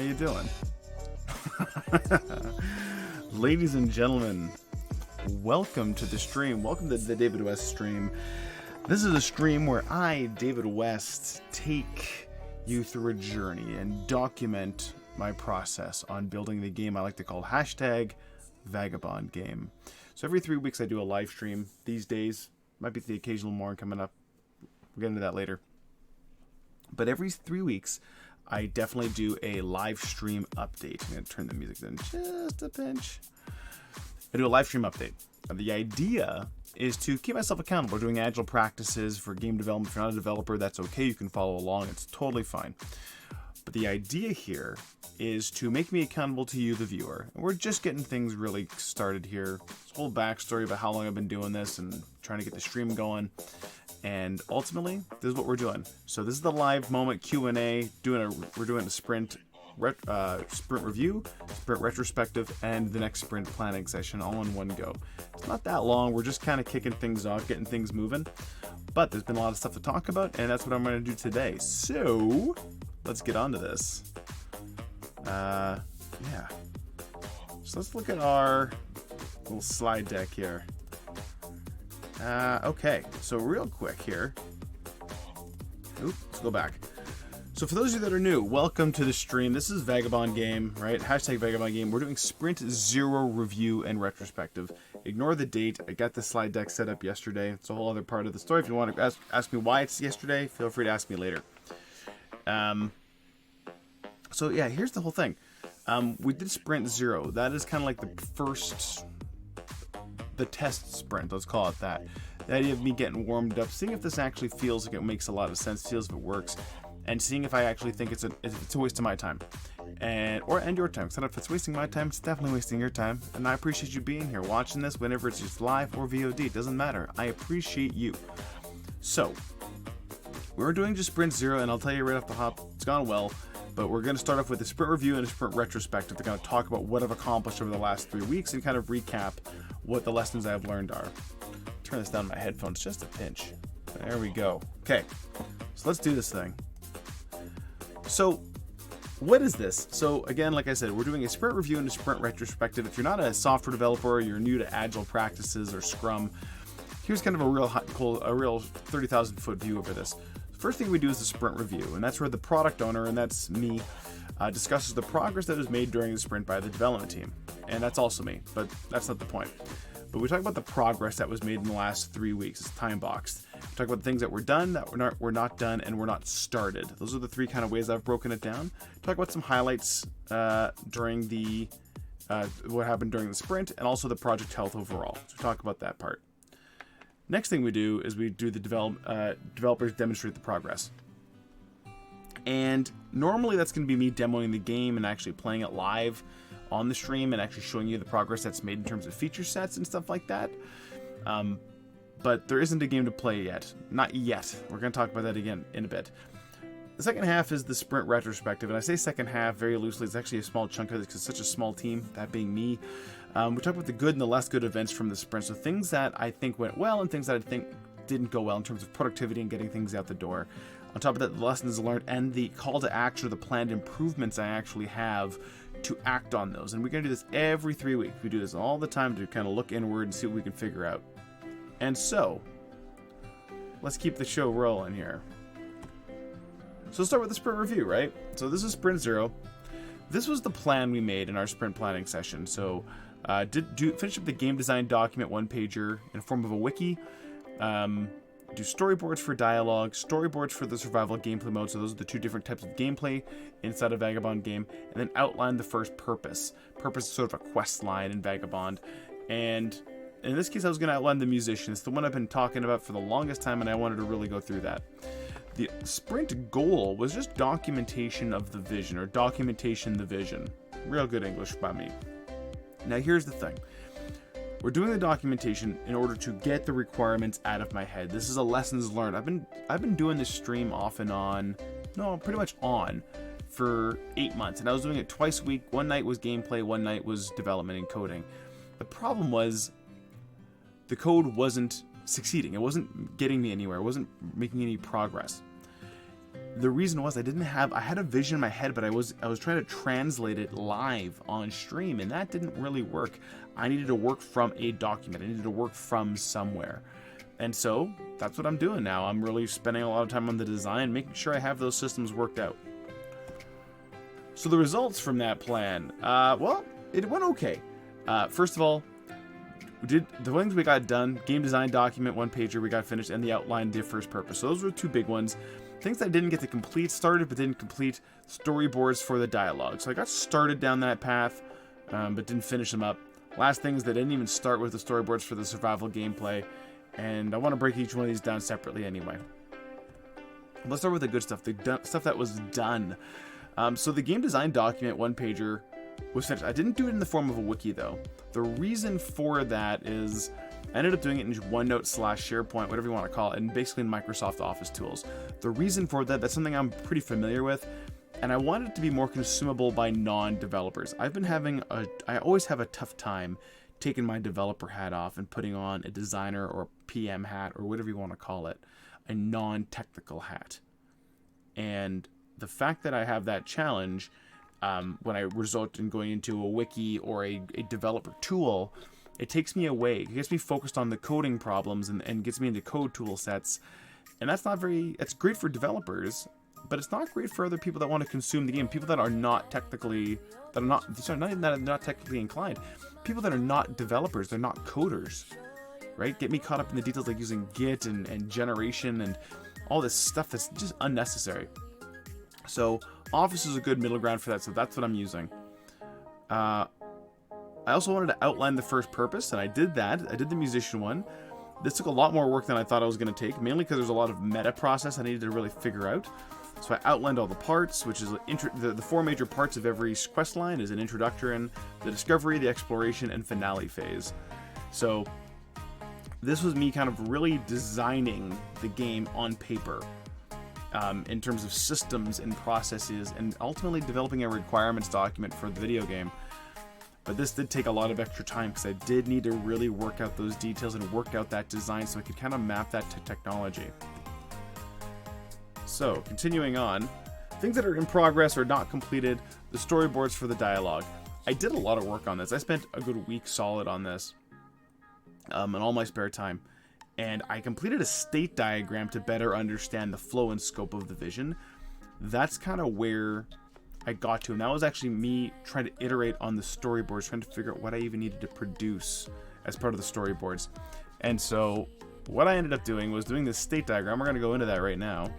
How you doing? Ladies and gentlemen, welcome to the stream. Welcome to the David West stream. This is a stream where I, David West, take you through a journey and document my process on building the game I like to call hashtag Vagabond Game. So every 3 weeks I do a live stream. These days, might be the occasional more coming up. We'll get into that later. But every 3 weeks, I definitely do a live stream update. I'm going to turn the music down just a pinch. I do a live stream update. The idea is to keep myself accountable. We're doing agile practices for game development. If you're not a developer, that's okay. You can follow along. It's totally fine. But the idea here is to make me accountable to you, the viewer. And we're just getting things really started here. This whole backstory about how long I've been doing this and trying to get the stream going. And ultimately, this is what we're doing. So this is the live moment Q&A. We're doing a sprint review, sprint retrospective, and the next sprint planning session all in one go. It's not that long. We're just kind of kicking things off, getting things moving. But there's been a lot of stuff to talk about, and that's what I'm going to do today. So let's get on to this. Yeah. So let's look at our little slide deck here. Okay, so real quick here. Let's go back. So for those of you that are new, welcome to the stream. This is Vagabond Game, right? Hashtag Vagabond Game. We're doing Sprint Zero review and retrospective. Ignore the date. I got the slide deck set up yesterday. It's a whole other part of the story. If you want to ask me why it's yesterday, feel free to ask me later. So yeah, here's the whole thing. We did Sprint Zero. That is kind of like the test sprint, let's call it that. The idea of me getting warmed up, seeing if this actually feels like it makes a lot of sense, feels if it works, and seeing if I actually think it's a waste of my time, and your time. Because if it's wasting my time, it's definitely wasting your time. And I appreciate you being here, watching this, whenever it's just live or VOD. It doesn't matter. I appreciate you. So we're doing just Sprint Zero, and I'll tell you right off the hop, it's gone well. But we're going to start off with a sprint review and a sprint retrospective to kind of talk about what I've accomplished over the last 3 weeks and kind of recap what the lessons I've learned are. Turn this down my headphones just a pinch. There we go. Okay, so let's do this thing. So what is this? So again, like I said, we're doing a sprint review and a sprint retrospective. If you're not a software developer or you're new to agile practices or Scrum, here's kind of a real 30,000 foot view over this. First thing we do is the sprint review, and that's where the product owner, and that's me, discusses the progress that was made during the sprint by the development team. And that's also me, but that's not the point. But we talk about the progress that was made in the last 3 weeks. It's time boxed. We talk about the things that were done, that were not done, and were not started. Those are the three kind of ways I've broken it down. Talk about some highlights during the what happened during the sprint, and also the project health overall. So we talk about that part. Next thing we do is we do the developers demonstrate the progress. And normally that's going to be me demoing the game and actually playing it live on the stream and actually showing you the progress that's made in terms of feature sets and stuff like that. But there isn't a game to play yet. Not yet. We're going to talk about that again in a bit. The second half is the sprint retrospective. And I say second half very loosely. It's actually a small chunk of it because it's such a small team, that being me. We talk about the good and the less good events from the sprint. So things that I think went well and things that I think didn't go well in terms of productivity and getting things out the door. On top of that, the lessons learned and the call to action or the planned improvements I actually have to act on those. And we're going to do this every 3 weeks. We do this all the time to kind of look inward and see what we can figure out. And so, let's keep the show rolling here. So let's start with the sprint review, right? So this is Sprint Zero. This was the plan we made in our sprint planning session. So finish up the game design document, one-pager in the form of a wiki. Do storyboards for dialogue, storyboards for the survival gameplay mode. So those are the two different types of gameplay inside a Vagabond game. And then outline the first purpose. Purpose is sort of a quest line in Vagabond. And in this case, I was going to outline the musician. It's the one I've been talking about for the longest time, and I wanted to really go through that. The sprint goal was just documentation of the vision, or documentation the vision. Real good English by me. Now here's the thing. We're doing the documentation in order to get the requirements out of my head. This is a lessons learned. I've been doing this stream off and on, pretty much on, for 8 months. And I was doing it twice a week. One night was gameplay, one night was development and coding. The problem was the code wasn't succeeding. It wasn't getting me anywhere. It wasn't making any progress. the reason was I had a vision in my head, but I was trying to translate it live on stream, and that didn't really work. I needed to work from a document. I needed to work from somewhere. And so that's what I'm doing now. I'm really spending a lot of time on the design, making sure I have those systems worked out. So the results from that plan, well, it went okay. First of all, we did the things we got done: game design document, 1-pager we got finished, and the outline did first purpose. So those were 2 big ones. Things that I didn't get to complete, started but didn't complete: storyboards for the dialogue. So I got started down that path, but didn't finish them up. Last things that didn't even start with the storyboards for the survival gameplay, and I want to break each one of these down separately anyway. Let's start with the good stuff, the stuff that was done. So the game design document, 1-pager, was finished. I didn't do it in the form of a wiki though. The reason for that is I ended up doing it in OneNote/SharePoint, whatever you want to call it, and basically in Microsoft Office tools. The reason for that's something I'm pretty familiar with, and I wanted it to be more consumable by non-developers. I always have a tough time taking my developer hat off and putting on a designer or PM hat, or whatever you want to call it, a non-technical hat. And the fact that I have that challenge, when I result in going into a wiki or a developer tool, it takes me away. It gets me focused on the coding problems and gets me into code tool sets. And it's great for developers, but it's not great for other people that want to consume the game. People that are not technically inclined. People that are not developers, they're not coders, right? Get me caught up in the details like using Git and generation and all this stuff that's just unnecessary. So Office is a good middle ground for that, so that's what I'm using. I also wanted to outline the first purpose, and I did that. I did the musician one. This took a lot more work than I thought I was going to take, mainly because there's a lot of meta process I needed to really figure out. So I outlined all the parts, which is the 4 major parts of every quest line is an introduction, the discovery, the exploration, and finale phase. So this was me kind of really designing the game on paper. In terms of systems and processes, and ultimately developing a requirements document for the video game. But this did take a lot of extra time because I did need to really work out those details and work out that design so I could kind of map that to technology. So, continuing on, things that are in progress or not completed, the storyboards for the dialogue. I did a lot of work on this. I spent a good week solid on this, in all my spare time. And I completed a state diagram to better understand the flow and scope of the vision. That's kind of where I got to. And that was actually me trying to iterate on the storyboards, trying to figure out what I even needed to produce as part of the storyboards. And so what I ended up doing was doing this state diagram. We're going to go into that right now.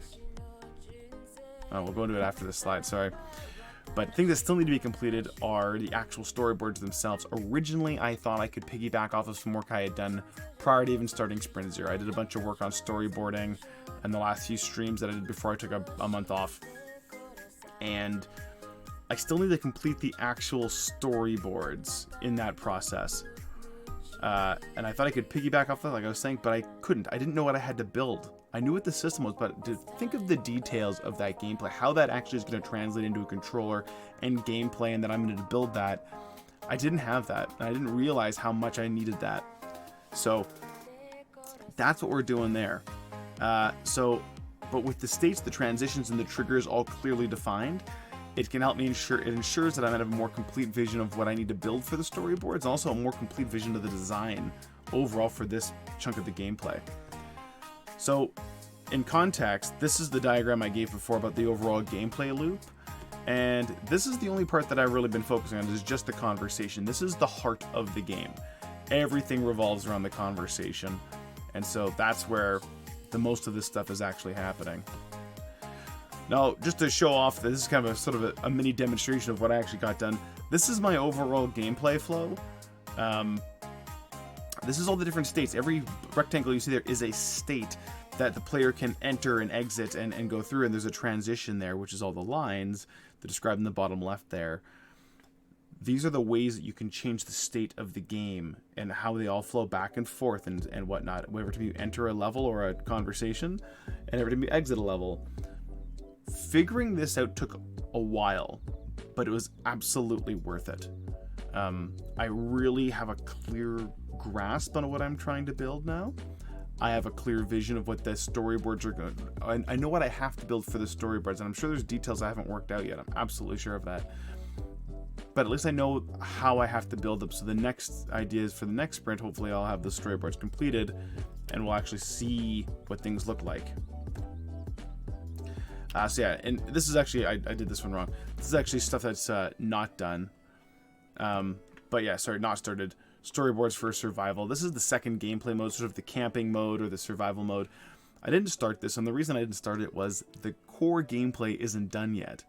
We'll go into it after this slide, sorry. But things that still need to be completed are the actual storyboards themselves. Originally, I thought I could piggyback off of some work I had done prior to even starting Sprint Zero. I did a bunch of work on storyboarding and the last few streams that I did before I took a month off. And I still need to complete the actual storyboards in that process. And I thought I could piggyback off that, like I was saying, but I couldn't. I didn't know what I had to build. I knew what the system was, but to think of the details of that gameplay, how that actually is going to translate into a controller and gameplay, and that I'm going to build that, I didn't have that. And I didn't realize how much I needed that. So that's what we're doing there. But with the states, the transitions, and the triggers all clearly defined, it can help me ensures that I'm going to have a more complete vision of what I need to build for the storyboards, and also a more complete vision of the design overall for this chunk of the gameplay. So, in context, this is the diagram I gave before about the overall gameplay loop, and this is the only part that I've really been focusing on, is just the conversation. This is the heart of the game. Everything revolves around the conversation, and so that's where the most of this stuff is actually happening. Now, just to show off, this is kind of a sort of a mini demonstration of what I actually got done. This is my overall gameplay flow. This is all the different states. Every rectangle you see there is a state that the player can enter and exit and go through, and there's a transition there, which is all the lines that describe in the bottom left there. These are the ways that you can change the state of the game and how they all flow back and forth and whatnot. Every time you enter a level or a conversation, and every time you exit a level. Figuring this out took a while, but it was absolutely worth it. I really have a clear grasp on what I'm trying to build now. I have a clear vision of what the storyboards are going to... I know what I have to build for the storyboards, and I'm sure there's details I haven't worked out yet. I'm absolutely sure of that. But at least I know how I have to build them. So the next ideas for the next sprint, hopefully I'll have the storyboards completed, and we'll actually see what things look like. So yeah, and this is actually... I did this one wrong. This is actually stuff that's not done. But yeah, sorry, not started. Storyboards for survival. This is the second gameplay mode, sort of the camping mode or the survival mode. I didn't start this, and the reason I didn't start it was the core gameplay isn't done yet.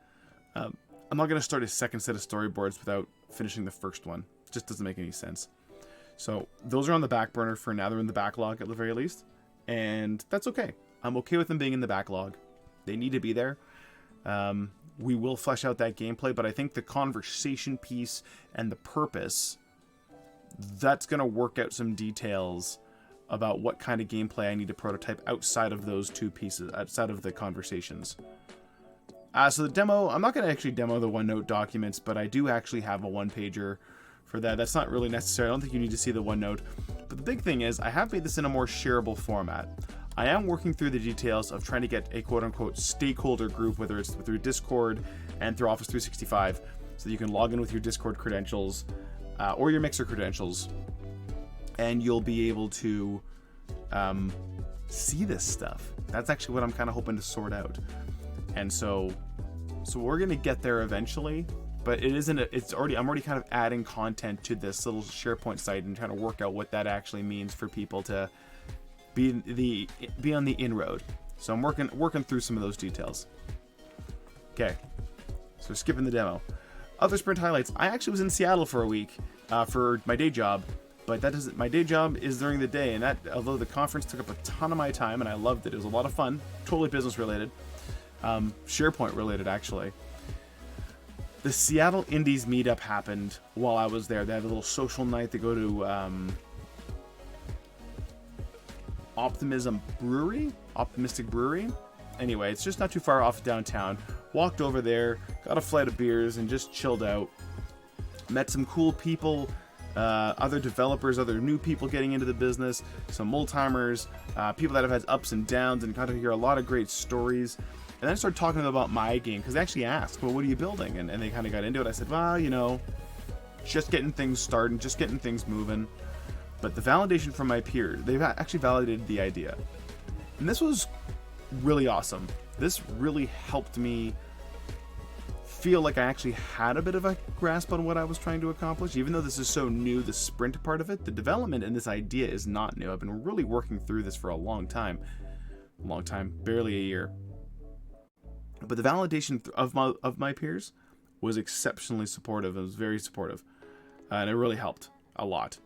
I'm not going to start a second set of storyboards without finishing the first one. It just doesn't make any sense. So those are on the back burner for now. They're in the backlog at the very least, and that's okay. I'm okay with them being in the backlog. They need to be there. We will flesh out that gameplay, but I think the conversation piece and the purpose... that's going to work out some details about what kind of gameplay I need to prototype outside of those two pieces, outside of the conversations. So the demo, I'm not going to actually demo the OneNote documents, but I do actually have a one-pager for that. That's not really necessary. I don't think you need to see the OneNote. But the big thing is, I have made this in a more shareable format. I am working through the details of trying to get a quote-unquote stakeholder group, whether it's through Discord and through Office 365, so that you can log in with your Discord credentials, or your Mixer credentials, and you'll be able to see this stuff. That's actually what I'm kind of hoping to sort out. And so we're gonna get there eventually, but it isn't. I'm already kind of adding content to this little SharePoint site and trying to work out what that actually means for people to be on the inroad. So I'm working through some of those details. Okay, so skipping the demo. Other sprint highlights. I actually was in Seattle for a week for my day job, but that doesn't. My day job is during the day, and that, although the conference took up a ton of my time and I loved it, it was a lot of fun. Totally business related, SharePoint related actually. The Seattle Indies meetup happened while I was there. They have a little social night. They go to Optimistic Brewery. Anyway, it's just not too far off downtown. Walked over there, got a flight of beers, and just chilled out. Met some cool people, other developers, other new people getting into the business, some old-timers, people that have had ups and downs, and got to hear a lot of great stories. And then I started talking to them about my game, because they actually asked, well, what are you building? And they kind of got into it. I said, well, you know, just getting things started, just getting things moving. But the validation from my peers, they've actually validated the idea. And this was really awesome. This really helped me feel like I actually had a bit of a grasp on what I was trying to accomplish. Even though this is so new, the sprint part of it, the development in this idea is not new. I've been really working through this for a long time, barely a year. But the validation of my peers was exceptionally supportive. It was very supportive, and it really helped a lot.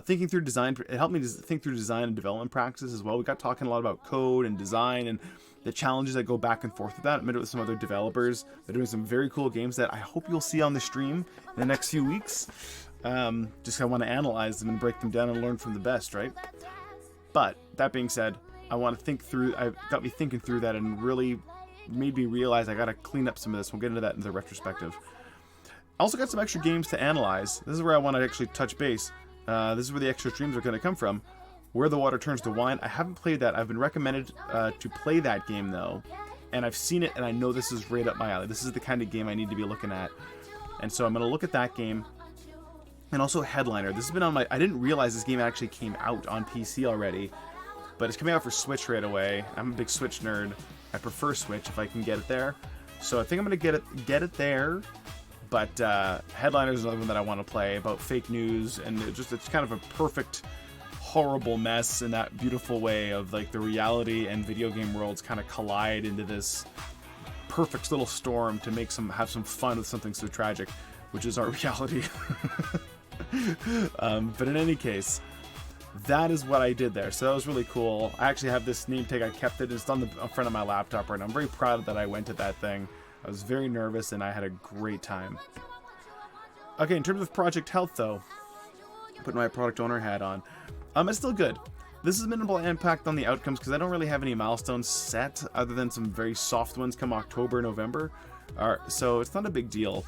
Thinking through design, it helped me to think through design and development practices as well. We got talking a lot about code and design and the challenges that go back and forth with that. I met with some other developers. They're doing some very cool games that I hope you'll see on the stream in the next few weeks. Just I want to analyze them and break them down and learn from the best, right? But that being said, I want to think through. I got me thinking through that and really made me realize I got to clean up some of this. We'll get into that in the retrospective. I also got some extra games to analyze. This is where I want to actually touch base. This is where the extra streams are going to come from. Where the Water Turns to Wine. I haven't played that. I've been recommended to play that game, though. And I've seen it, and I know this is right up my alley. This is the kind of game I need to be looking at. And so I'm going to look at that game. And also Headliner. This has been on my... I didn't realize this game actually came out on PC already. But it's coming out for Switch right away. I'm a big Switch nerd. I prefer Switch if I can get it there. So I think I'm going to get it there. But Headliner is another one that I want to play, about fake news, and it's kind of a perfect, horrible mess in that beautiful way of like the reality and video game worlds kind of collide into this perfect little storm to have some fun with something so tragic, which is our reality. But in any case, that is what I did there. So that was really cool. I actually have this name tag. I kept it. It's on the front of my laptop right now. I'm very proud that I went to that thing. I was very nervous, and I had a great time. Okay, in terms of Project Health, though, putting my product owner hat on, it's still good. This has minimal impact on the outcomes because I don't really have any milestones set other than some very soft ones come October, November. So it's not a big deal.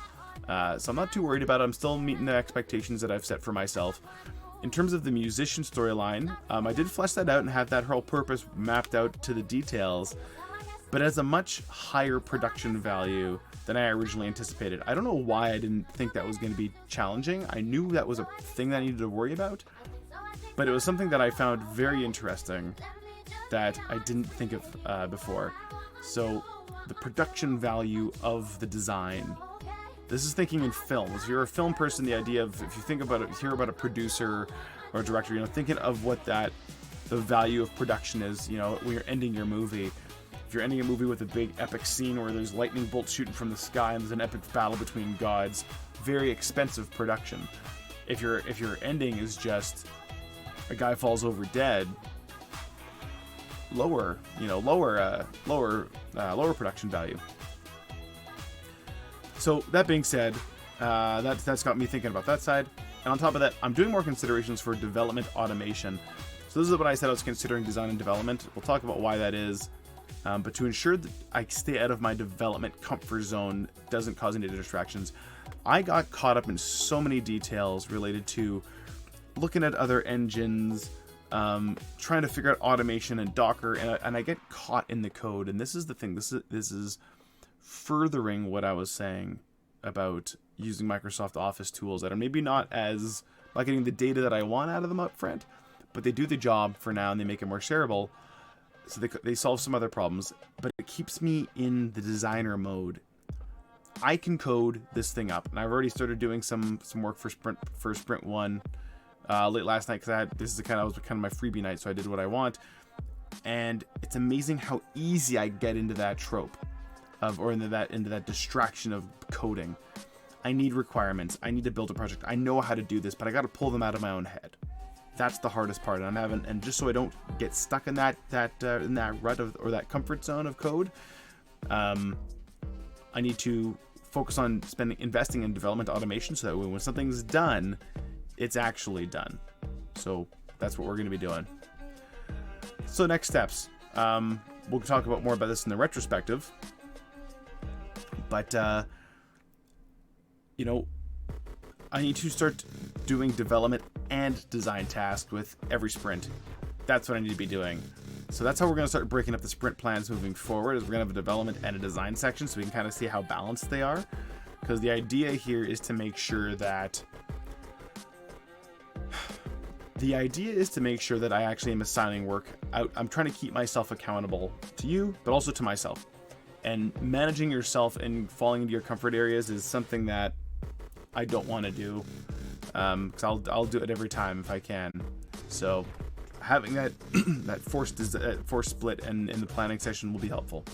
So I'm not too worried about it. I'm still meeting the expectations that I've set for myself. In terms of the musician storyline, I did flesh that out and have that whole purpose mapped out to the details, but it has a much higher production value than I originally anticipated. I don't know why I didn't think that was going to be challenging. I knew that was a thing that I needed to worry about, but it was something that I found very interesting that I didn't think of before. So the production value of the design. This is thinking in films. If you're a film person, the idea of, if you think about it, hear about a producer or a director, thinking of what the value of production is, when you're ending your movie. If you're ending a movie with a big epic scene where there's lightning bolts shooting from the sky and there's an epic battle between gods, very expensive production. If your ending is just a guy falls over dead, lower production value. So that being said, that's got me thinking about that side. And on top of that, I'm doing more considerations for development automation. So this is what I said I was considering design and development. We'll talk about why that is. But to ensure that I stay out of my development comfort zone, doesn't cause any distractions, I got caught up in so many details related to looking at other engines, trying to figure out automation and Docker, and I get caught in the code. And this is the thing. This is furthering what I was saying about using Microsoft Office tools that are maybe not getting the data that I want out of them up front, but they do the job for now and they make it more shareable. So they solve some other problems, but it keeps me in the designer mode. I can code this thing up, and I've already started doing some work for Sprint 1 late last night, because this was kind of my freebie night, so I did what I want. And it's amazing how easy I get into that trope into that distraction of coding. I need requirements. I need to build a project. I know how to do this, but I got to pull them out of my own head. That's the hardest part. And just so I don't get stuck in that rut or that comfort zone of code, I need to focus on investing in development automation, so that when something's done, it's actually done. So that's what we're going to be doing. So next steps. We'll talk more about this in the retrospective. But I need to start doing development and design tasks with every sprint. That's what I need to be doing. So that's how we're going to start breaking up the sprint plans moving forward, is we're going to have a development and a design section, so we can kind of see how balanced they are. Because the idea here is to make sure that I actually am assigning work out. I'm trying to keep myself accountable to you, but also to myself. And managing yourself and falling into your comfort areas is something that I don't want to do, because I'll do it every time if I can. So having that forced split and in the planning session will be helpful.